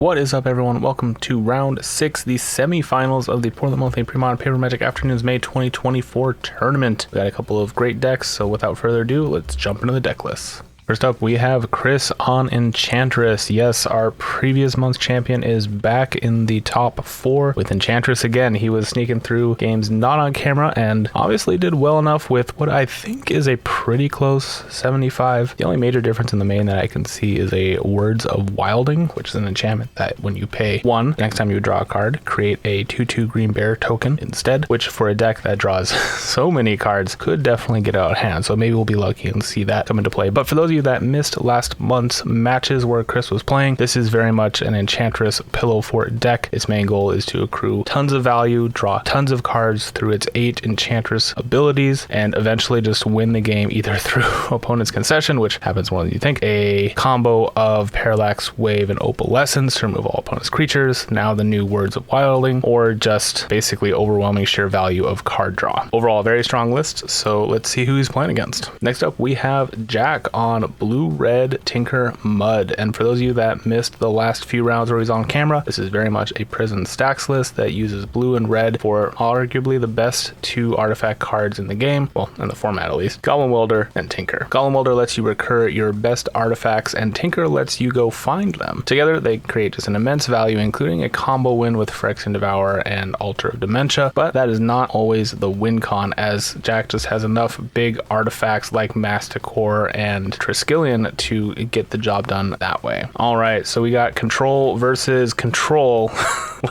What is up, everyone? Welcome to round 6, the semifinals of the Portland Monthly Premodern Paper Magic Afternoons May 2024 tournament. We got a couple of great decks, so without further ado, let's jump into the deck list. First up, we have Chris on Enchantress. Yes, our previous month's champion is back in the top 4 with Enchantress again. He was sneaking through games not on camera and obviously did well enough with what I think is a pretty close 75. The only major difference in the main that I can see is a Words of Wilding, which is an enchantment that when you pay 1, next time you draw a card, create a 2/2 green bear token instead, which for a deck that draws so many cards could definitely get out of hand. So maybe we'll be lucky and see that come into play. But for those of you that missed last month's matches where Chris was playing, this is very much an Enchantress pillow fort deck. Its main goal is to accrue tons of value, draw tons of cards through its 8 Enchantress abilities, and eventually just win the game either through opponent's concession, which happens more than you think, a combo of Parallax Wave and Opalescence to remove all opponent's creatures, now the new Words of Wilding, or just basically overwhelming sheer value of card draw. Overall, a very strong list, so let's see who he's playing against. Next up, we have Jack on Blue-Red Tinker Mud, and for those of you that missed the last few rounds where he's on camera, this is very much a prison stacks list that uses blue and red for arguably the best 2 artifact cards in the game, well, in the format at least, Goblin Welder and Tinker. Goblin Welder lets you recur your best artifacts, and Tinker lets you go find them. Together, they create just an immense value, including a combo win with Phyrexian Devour and Altar of Dementia, but that is not always the win con, as Jack just has enough big artifacts like Masticore and Triskelion to get the job done that way. All right, so we got control versus control.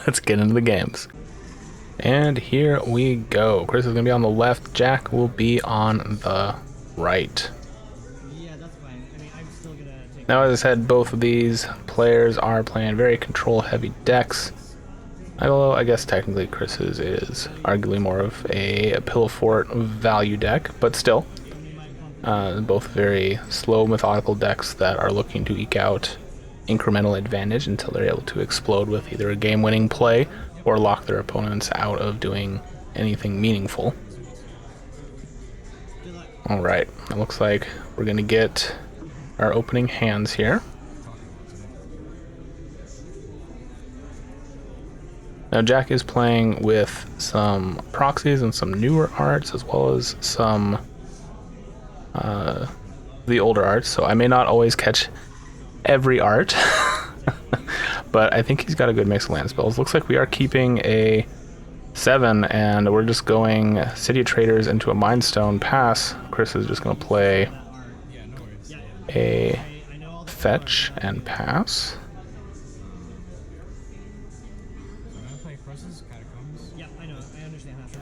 Let's get into the games. And here we go. Chris is going to be on the left. Jack will be on the right. Yeah, that's fine. I mean, I'm still gonna take... Now, as I said, both of these players are playing very control-heavy decks. Although, I guess technically Chris's is arguably more of a Pillow Fort value deck, but still. Both very slow, methodical decks that are looking to eke out incremental advantage until they're able to explode with either a game-winning play or lock their opponents out of doing anything meaningful. Alright, it looks like we're going to get our opening hands here. Now Jack is playing with some proxies and some newer arts, as well as some the older arts, so I may not always catch every art, but I think he's got a good mix of land spells. Looks like we are keeping a 7, and we're just going City of Traders into a Mindstone pass. Chris is just going to play a fetch and pass.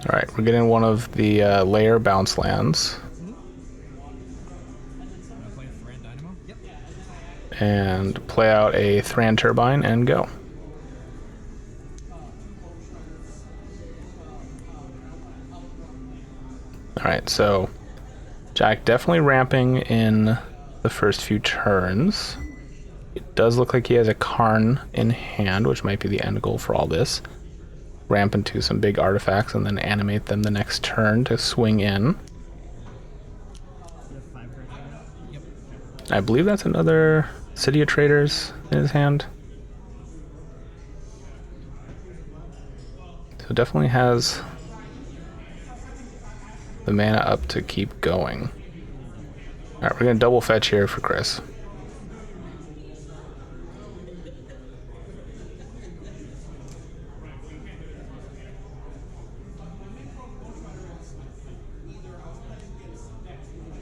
Alright, we're getting one of the layer bounce lands. And play out a Thran Turbine and go. Alright, so Jack definitely ramping in the first few turns. It does look like he has a Karn in hand, which might be the end goal for all this. Ramp into some big artifacts and then animate them the next turn to swing in. I believe that's another City of Traders in his hand. So definitely has the mana up to keep going. Alright, we're going to double fetch here for Chris.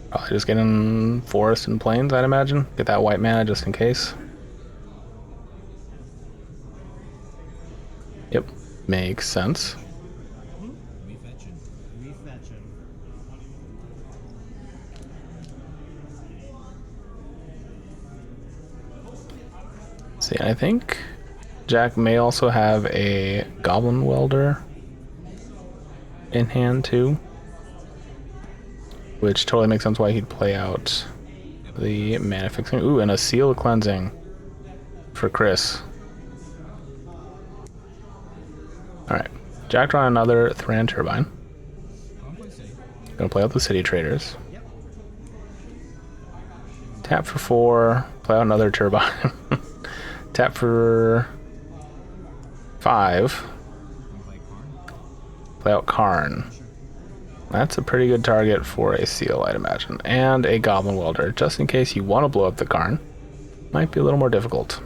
Probably just get in Forest and Plains, I'd imagine. Get that white mana just in case. Yep, makes sense. See, I think Jack may also have a Goblin Welder in hand too, which totally makes sense why he'd play out the mana fixing. Ooh, and a Seal Cleansing for Chris. Alright, Jack drawn another Thran Turbine. Gonna play out the City Traders. Tap for 4, play out another Turbine. Tap for 5. Play Karn. Play out Karn. That's a pretty good target for a seal, I'd imagine. And a Goblin Welder, just in case you want to blow up the Karn. Might be a little more difficult.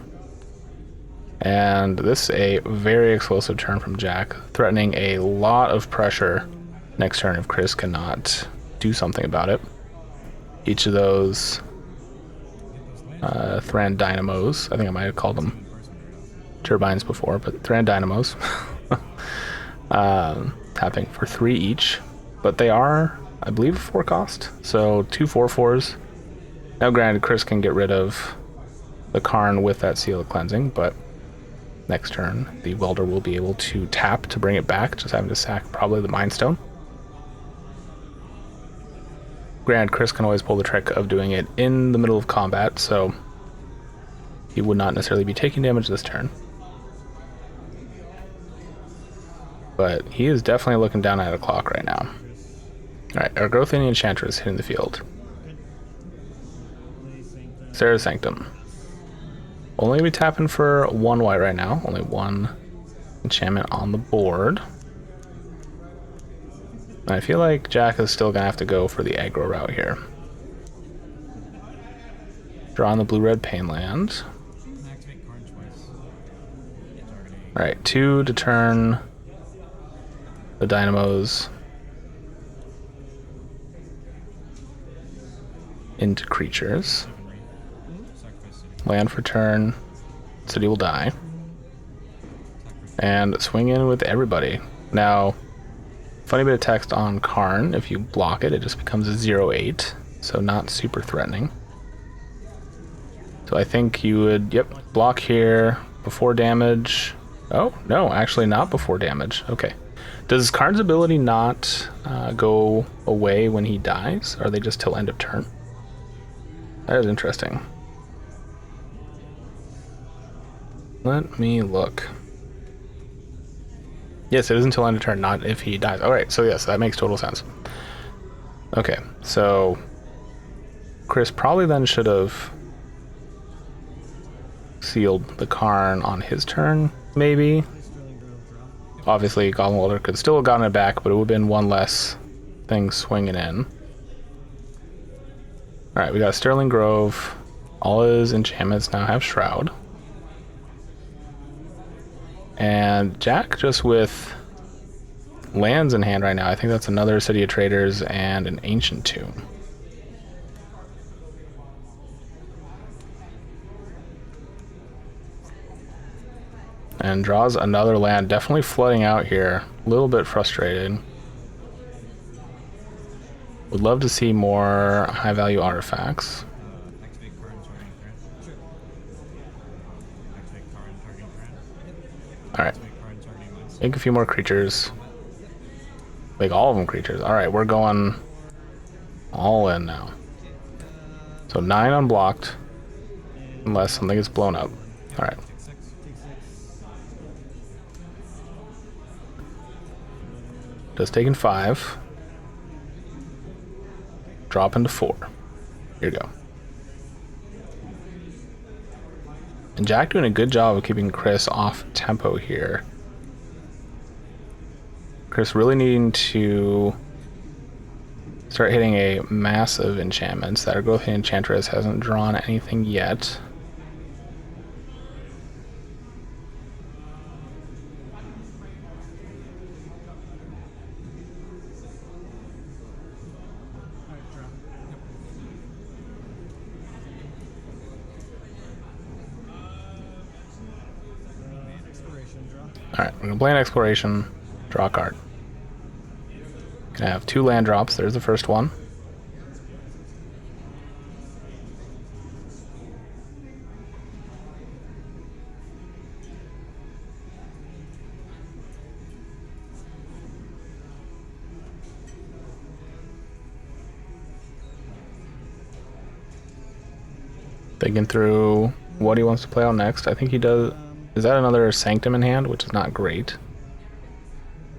And this is a very explosive turn from Jack, threatening a lot of pressure next turn if Chris cannot do something about it. Each of those Thran Dynamos, I think I might have called them turbines before, but Thran Dynamos, tapping for 3 each. But they are, I believe, 4 cost, so 2 4/4s. Now granted, Chris can get rid of the Karn with that Seal of Cleansing, but next turn the Welder will be able to tap to bring it back, just having to sack probably the Mind Stone. Granted, Chris can always pull the trick of doing it in the middle of combat, so he would not necessarily be taking damage this turn. But he is definitely looking down at a clock right now. Alright, our Growth and Enchantress hitting the field. Sarah's Sanctum. Only be tapping for 1 white right now. Only 1 enchantment on the board. And I feel like Jack is still going to have to go for the aggro route here. Draw on the blue-red Pain Land. Alright, 2 to turn the Dynamos into creatures. Land for turn. City will die. And swing in with everybody. Now, funny bit of text on Karn. If you block it, it just becomes a 0/8. So not super threatening. So I think you would, yep, block here before damage. Oh, no, actually not before damage. Okay. Does Karn's ability not go away when he dies? Or are they just till end of turn? That is interesting. Let me look. Yes, it is until end of turn, not if he dies. Alright, so yes, that makes total sense. Okay, so Chris probably then should have sealed the Karn on his turn, maybe. Obviously, Goblin Welder could still have gotten it back, but it would have been 1 less thing swinging in. Alright, we got Sterling Grove. All his enchantments now have Shroud. And Jack just with lands in hand right now. I think that's another City of Traders and an Ancient Tomb. And draws another land, definitely flooding out here. A little bit frustrated. Would love to see more high value artifacts. Alright. Make a few more creatures. Make all of them creatures. Alright, we're going all in now. So 9 unblocked. Unless something gets blown up. Alright. Just taking 5. Drop into 4. Here you go. And Jack doing a good job of keeping Chris off tempo here. Chris really needing to start hitting a mass of enchantments. That Growth Enchantress hasn't drawn anything yet. Alright, we're gonna play an exploration, draw a card. Gonna have 2 land drops, there's the first one. Thinking through what he wants to play out next. I think he does. Is that another Sanctum in hand, which is not great?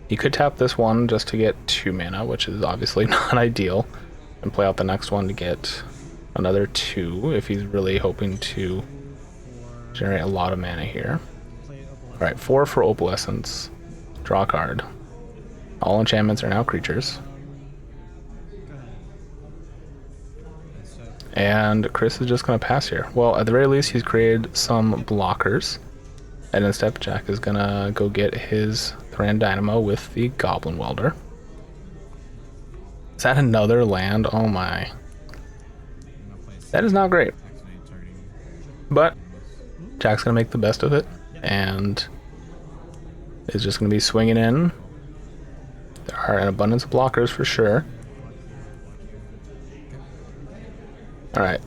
He could tap this one just to get 2 mana, which is obviously not ideal, and play out the next one to get another 2 if he's really hoping to generate a lot of mana here. Alright, 4 for Opalescence. Draw a card. All enchantments are now creatures. And Chris is just going to pass here. Well, at the very least, he's created some blockers. And instead, Jack is going to go get his Thran Dynamo with the Goblin Welder. Is that another land? Oh my. That is not great. But Jack's going to make the best of it. And is just going to be swinging in. There are an abundance of blockers for sure. Alright.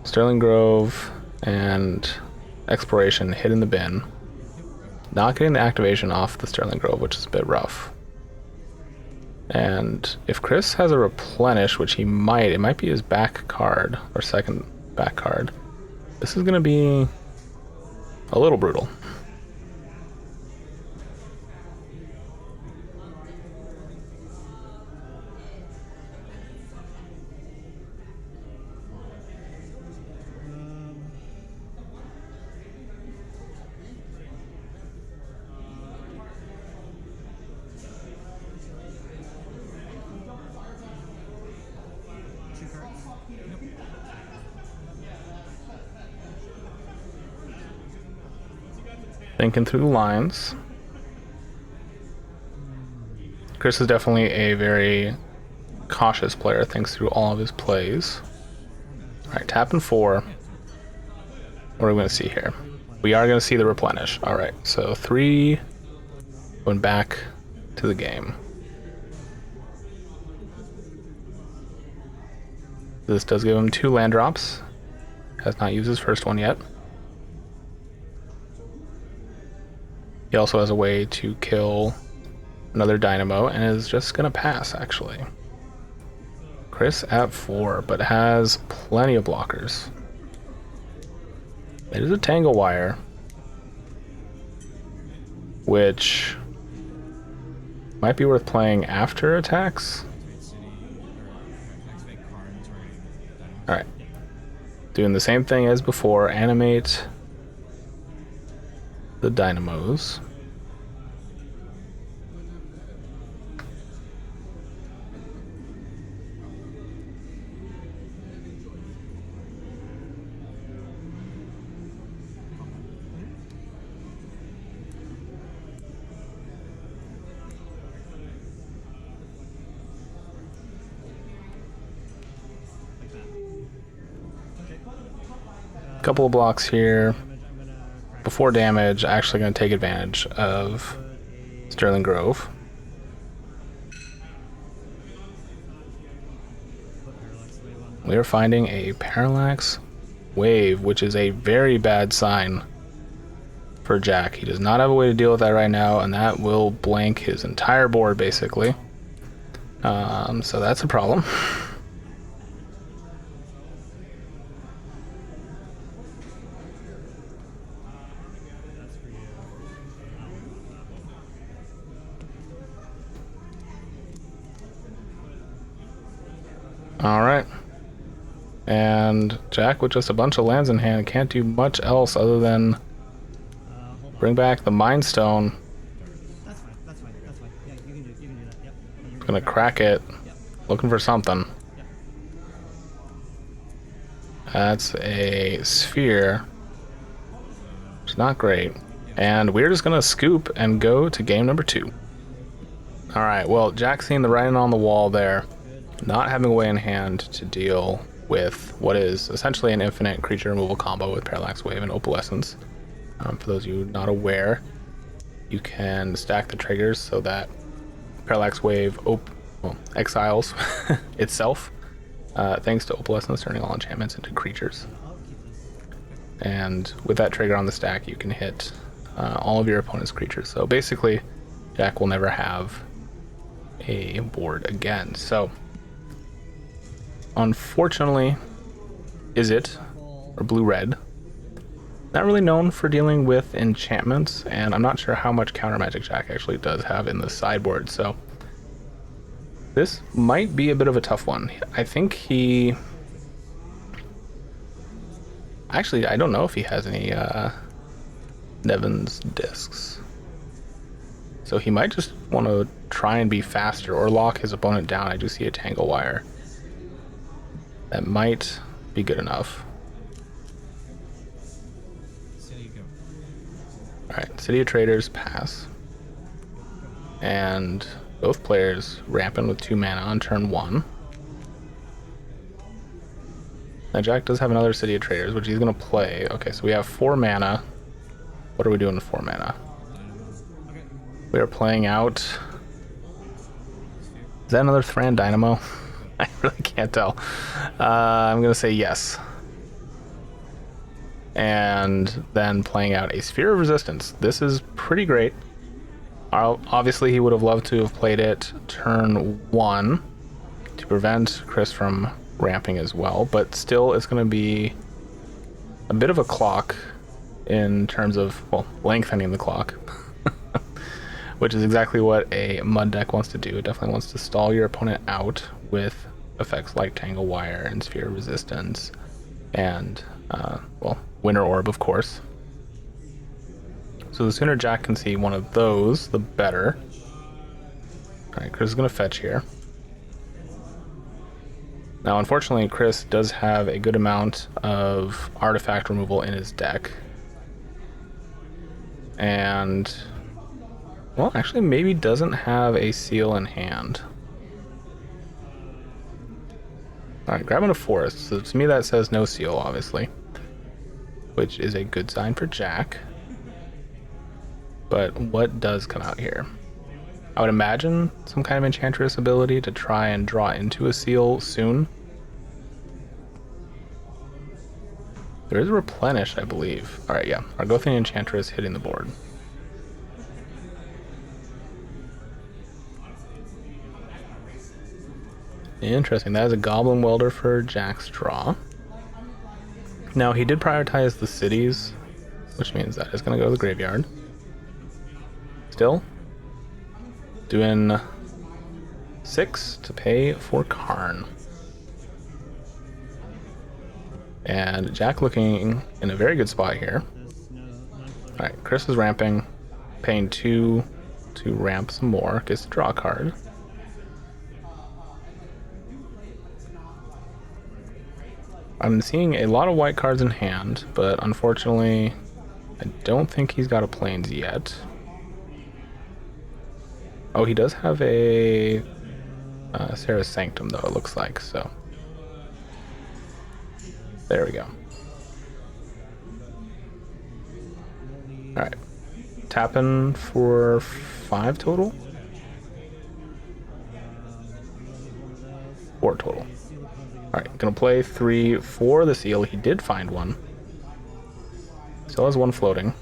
Sterling Grove and Exploration hit in the bin. Not getting the activation off the Sterling Grove, which is a bit rough. And if Chris has a Replenish, which he might, it might be his back card, or second back card. This is going to be a little brutal. Thinking through the lines. Chris is definitely a very cautious player, thinks through all of his plays. Alright, tapping 4. What are we going to see here? We are going to see the Replenish. Alright, so 3 going back to the game. This does give him 2 land drops. Has not used his first one yet. He also has a way to kill another Dynamo and is just going to pass, actually. Chris at 4, but has plenty of blockers. It is a Tangle Wire, which might be worth playing after attacks. Alright. Doing the same thing as before, animate the Dynamos. Couple of blocks here. Before damage, actually going to take advantage of Sterling Grove. We are finding a Parallax Wave, which is a very bad sign for Jack. He does not have a way to deal with that right now, and that will blank his entire board, basically. So that's a problem. Alright. And Jack, with just a bunch of lands in hand, can't do much else other than bring back the Mind Stone. That's fine. Yeah, you can do that. Yep. Gonna crack it. Yep. Looking for something. Yep. That's a Sphere. It's not great. And we're just gonna scoop and go to game number 2. Alright, well, Jack's seeing the writing on the wall there. Not having a way in hand to deal with what is essentially an infinite creature removal combo with Parallax Wave and Opalescence. For those of you not aware, you can stack the triggers so that Parallax Wave exiles itself, thanks to Opalescence turning all enchantments into creatures. And with that trigger on the stack, you can hit all of your opponent's creatures. So basically, Jack will never have a board again. So unfortunately, Izzet, or blue-red, not really known for dealing with enchantments, and I'm not sure how much counter Magic Jack actually does have in the sideboard, so this might be a bit of a tough one. I think he... Actually, I don't know if he has any Nevin's discs. So he might just want to try and be faster or lock his opponent down. I do see a Tangle Wire. That might be good enough. Alright, City of Traders pass. And both players ramping with 2 mana on turn 1. Now Jack does have another City of Traders, which he's going to play. Okay, so we have 4 mana. What are we doing with 4 mana? We are playing out... Is that another Thran Dynamo? I really can't tell. I'm going to say yes. And then playing out a Sphere of Resistance. This is pretty great. Obviously, he would have loved to have played it turn 1 to prevent Chris from ramping as well. But still, it's going to be a bit of a clock in terms of, well, lengthening the clock. Which is exactly what a mud deck wants to do. It definitely wants to stall your opponent out with effects like Tangle Wire and Sphere of Resistance and, well, Winter Orb, of course. So the sooner Jack can see one of those, the better. Alright, Chris is going to fetch here. Now, unfortunately, Chris does have a good amount of artifact removal in his deck. And... well, actually, maybe doesn't have a seal in hand. Alright, grabbing a forest. So to me that says no seal, obviously. Which is a good sign for Jack. But what does come out here? I would imagine some kind of Enchantress ability to try and draw into a seal soon. There is a Replenish, I believe. Alright, yeah. Argothian Enchantress hitting the board. Interesting. That is a Goblin Welder for Jack's draw. Now, he did prioritize the cities, which means that is going to go to the graveyard. Still, doing 6 to pay for Karn. And Jack looking in a very good spot here. Alright, Chris is ramping, paying 2 to ramp some more, gets to draw a card. I'm seeing a lot of white cards in hand, but unfortunately, I don't think he's got a Plains yet. Oh, he does have a Sarah's Sanctum, though, it looks like, so. There we go. Alright. Tapping for 5 total? 4 total. Alright, gonna play 3 for the seal. He did find one. Still has 1 floating.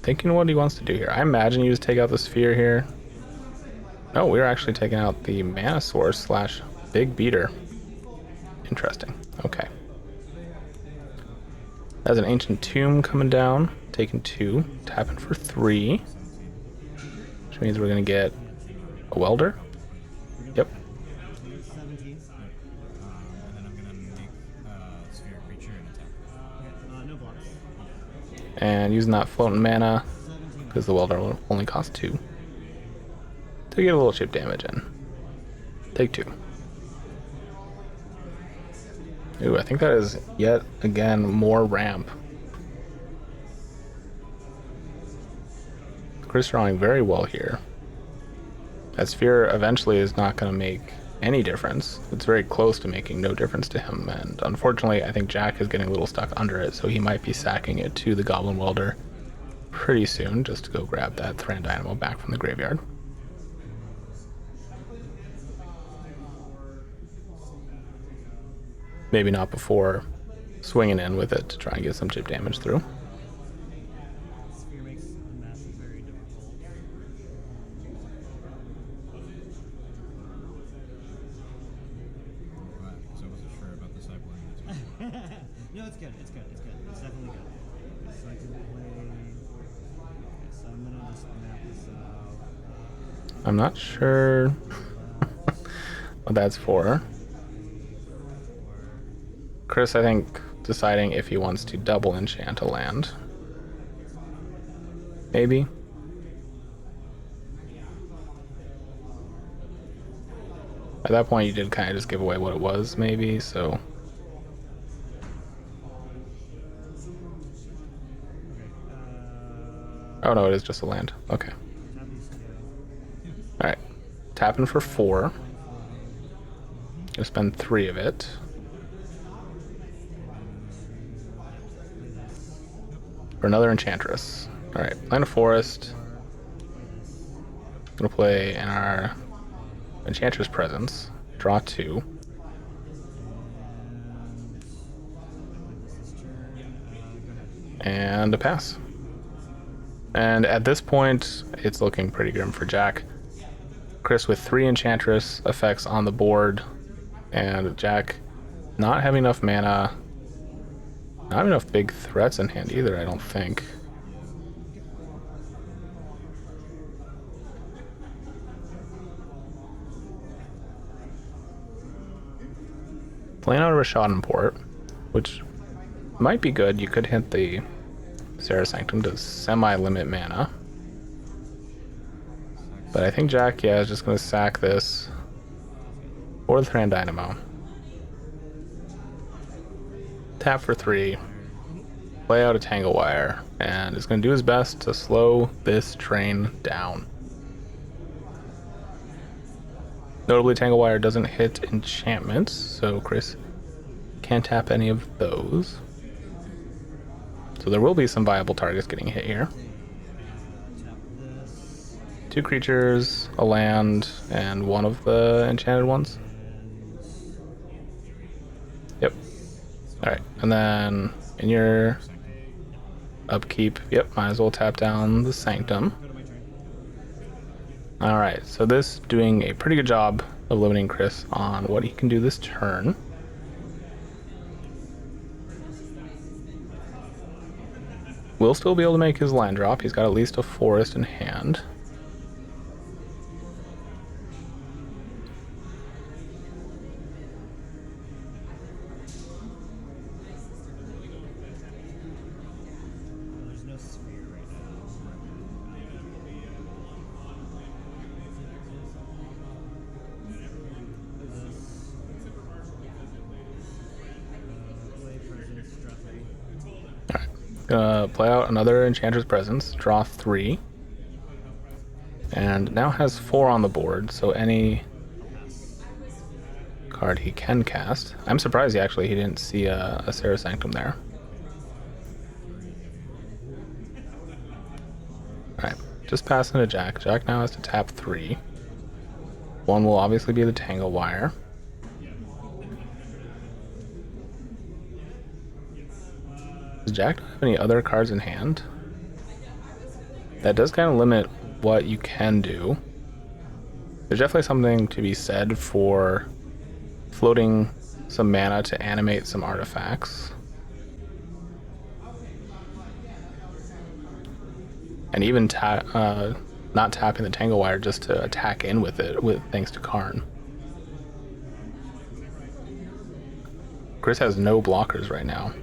Thinking what he wants to do here. I imagine you just take out the sphere here. No, we're actually taking out the mana source slash big beater. Interesting. Okay. That's an Ancient Tomb coming down. Taking 2. Tapping for 3. Which means we're going to get a Welder. Yep. And then I'm gonna make Sphere Creature and attack. No blocks. And using that floating mana, because the Welder will only cost 2. To get a little chip damage in. Take 2. Ooh, I think that is yet again more ramp. Chris drawing very well here. That sphere eventually is not going to make any difference. It's very close to making no difference to him, and unfortunately I think Jack is getting a little stuck under it, so he might be sacking it to the Goblin Welder pretty soon just to go grab that Thran Dynamo back from the graveyard. Maybe not before swinging in with it to try and get some chip damage through. Sphere makes unmasking very difficult. Right, so I wasn't sure about the cycling. No, it's good. It's good. It's good. It's definitely good. So I can play. Okay, so I'm gonna just map this out. I'm not sure what that's for. Chris, I think, deciding if he wants to double enchant a land. Maybe. At that point, you did kind of just give away what it was, maybe, so... Oh no, it is just a land. Okay. Alright. Tapping for 4. Gonna spend 3 of it. For another Enchantress. Alright, land a forest. Gonna play in our Enchantress Presence. Draw 2. And a pass. And at this point, it's looking pretty grim for Jack. Chris with 3 Enchantress effects on the board, and Jack not having enough mana, not having enough big threats in hand either, I don't think. Playing out a Rashad Port, which might be good. You could hit the Serra Sanctum to semi-limit mana. But I think Jack, yeah, is just going to sack this for the Thran Dynamo. Tap for 3. Play out a Tangle Wire. And is going to do his best to slow this train down. Notably, Tangle Wire doesn't hit enchantments, so Chris can't tap any of those. So there will be some viable targets getting hit here. 2 creatures, a land, and 1 of the enchanted ones. Yep. Alright, and then in your upkeep, yep, might as well tap down the Sanctum. Alright, so this doing a pretty good job of limiting Chris on what he can do this turn. Will still be able to make his land drop. He's got at least a forest in hand. There's no sphere right now. Play presence, drop 3. Alright, gonna play out another Enchantress Presence, draw 3. And now has 4 on the board, so any card he can cast. I'm surprised he didn't see a Serra Sanctum there. Alright, just passing to Jack. Jack now has to tap 3. 1 will obviously be the Tangle Wire. Does Jack not have any other cards in hand? That does kind of limit what you can do. There's definitely something to be said for floating some mana to animate some artifacts. And even not tapping the Tangle Wire just to attack in with it, thanks to Karn. Chris has no blockers right now.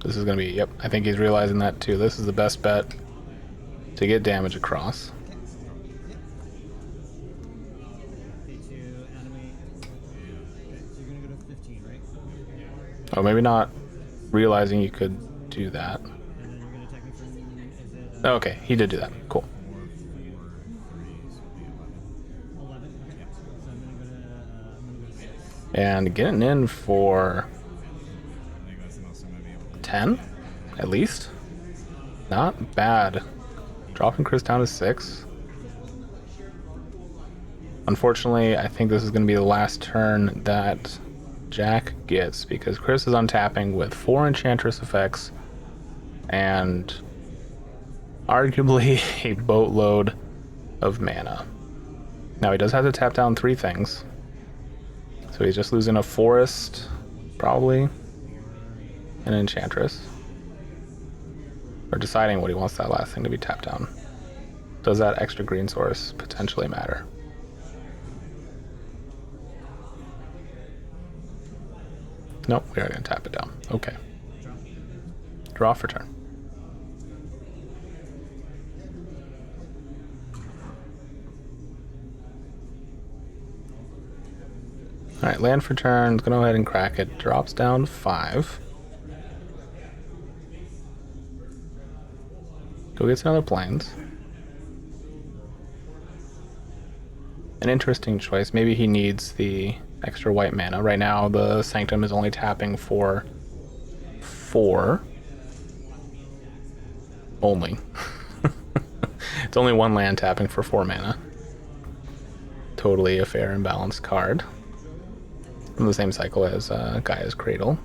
This is going to be, yep, I think he's realizing that too. This is the best bet to get damage across. Oh, maybe not realizing you could do that. Okay, he did do that. Cool. And getting in for 10, at least. Not bad. Dropping Chris down to 6. Unfortunately, I think this is going to be the last turn that Jack gets, because Chris is untapping with 4 Enchantress effects and arguably a boatload of mana. Now he does have to tap down 3 things. So he's just losing a forest, probably, an Enchantress. Or deciding what he wants that last thing to be tapped down. Does that extra green source potentially matter? Nope, we are going to tap it down. Okay. Draw. Draw for turn. Alright, land for turn. Let's go ahead and crack it. Drops down 5. Go get some other planes. An interesting choice. Maybe he needs the extra white mana. Right now, the Sanctum is only tapping for 4. Only. It's only 1 land tapping for 4 mana. Totally a fair and balanced card. From the same cycle as Gaia's Cradle.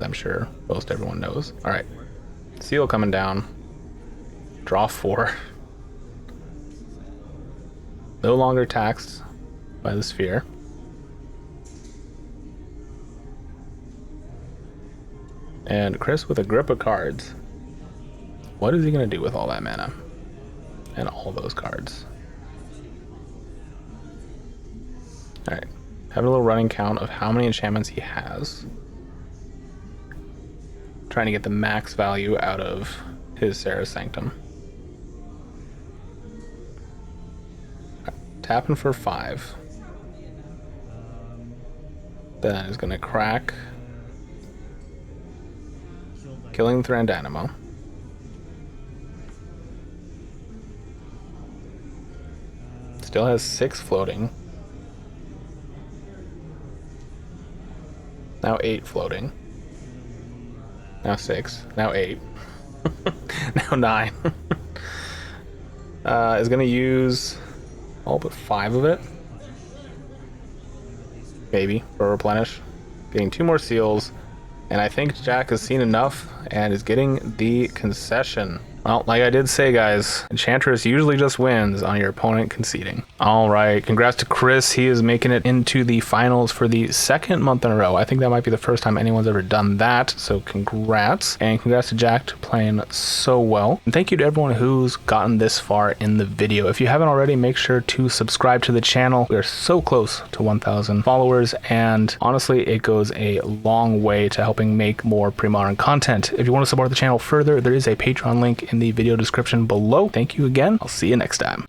I'm sure most everyone knows. Alright. Seal coming down. Draw 4. No longer taxed by the sphere. And Chris with a grip of cards. What is he going to do with all that mana? And all those cards. Alright. Having a little running count of how many enchantments he has. Trying to get the max value out of his Sarah's Sanctum. Tapping for 5. Then is going to crack. Killing Thrandanimo. Still has 6 floating. Now 8 floating. Now 6. Now 8. Now 9. Is going to use all but 5 of it. Maybe for a replenish. Getting 2 more seals. And I think Jack has seen enough and is getting the concession. Well, like I did say, guys, Enchantress usually just wins on your opponent conceding. All right, congrats to Chris. He is making it into the finals for the 2nd month in a row. I think that might be the first time anyone's ever done that, so congrats. And congrats to Jack for playing so well. And thank you to everyone who's gotten this far in the video. If you haven't already, make sure to subscribe to the channel. We are so close to 1,000 followers, and honestly, it goes a long way to helping make more pre-modern content. If you want to support the channel further, there is a Patreon link in the video description below. Thank you again. I'll see you next time.